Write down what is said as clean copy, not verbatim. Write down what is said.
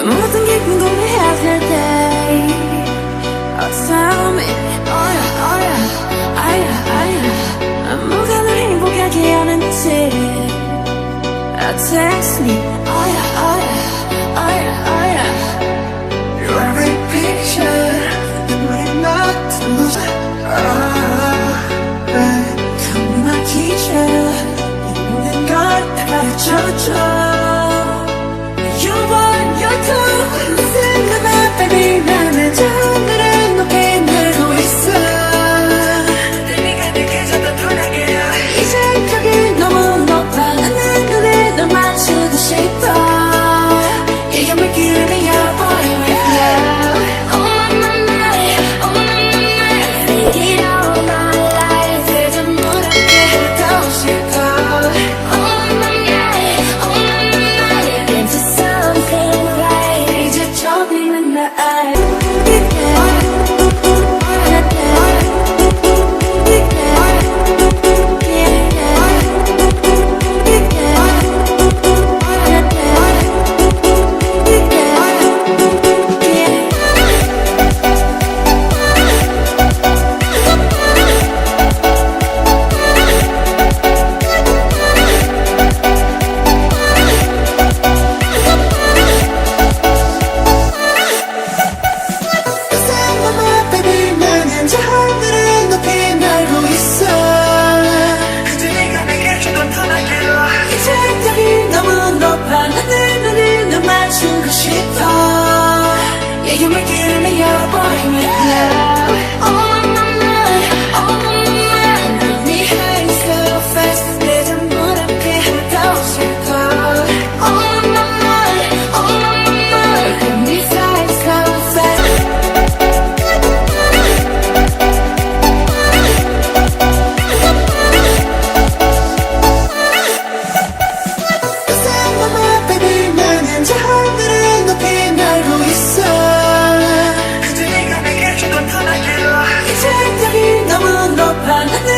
모든 게 궁금해하실 때 Oh tell me oh yeah 뭐가 널 행복하게 하는지 Text me oh yeah Your every picture that might not lose Come be my teacher 이 모든 걸 내 가르쳐줘 You want your two Listen to my baby 나는 하늘을 높이 날고 있어 네가 내게 좀 더 편하게 이제 여기 너무 높아 나는 눈에 널 맞추고 싶어 Yeah, you make it me your boy with love Oh my Make it all my life 이제 무렵게 하고 싶어 Oh my Into something right 이제 저기는 나 하늘을 높이 날고 있어 그저 네가 내게 좀 더 편하게 이제 여기 너무 높아 나는 눈을 널 맞추고 싶어 Yeah, you make it me your boy with love Oh my Make me high so fast 이제 무렵게 하고 싶어 Oh my Make me fly so fast 하늘을 높이 날고 있어 그저 네가 내게 좀 더 편하게 이제 여기 너무 높아 나는